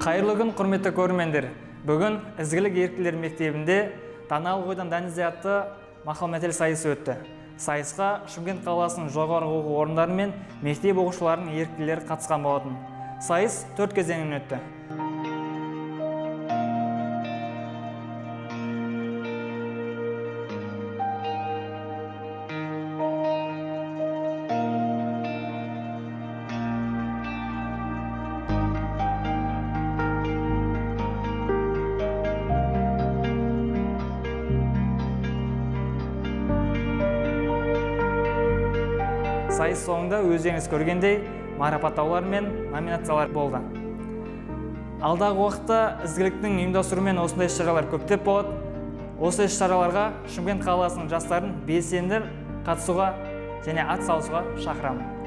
Қайырлы күн, құрметті көрермендер. Бүгін Ізгілік еріктілер мектебінде Даналық ойдан атты мақал мәтел сайысы өтті. Сайысқа Шымкент қаласының жоғарғы оқу орындары мен мектеп оқушыларының еріктілері қатысқан болатын. Сайыс 4 кезеңнен өтті. Сайыс соңында өздеріңіз көргендей марапаттаулар мен номинациялар болды. Алдағы уақытта Ізгіліктің ұйымдастыруымен осындай іс-шаралар көптеп болады. Осы іс-шараларға Шымкент қаласының жастарын белсенді қатысуға және ат салысуға шақырамын.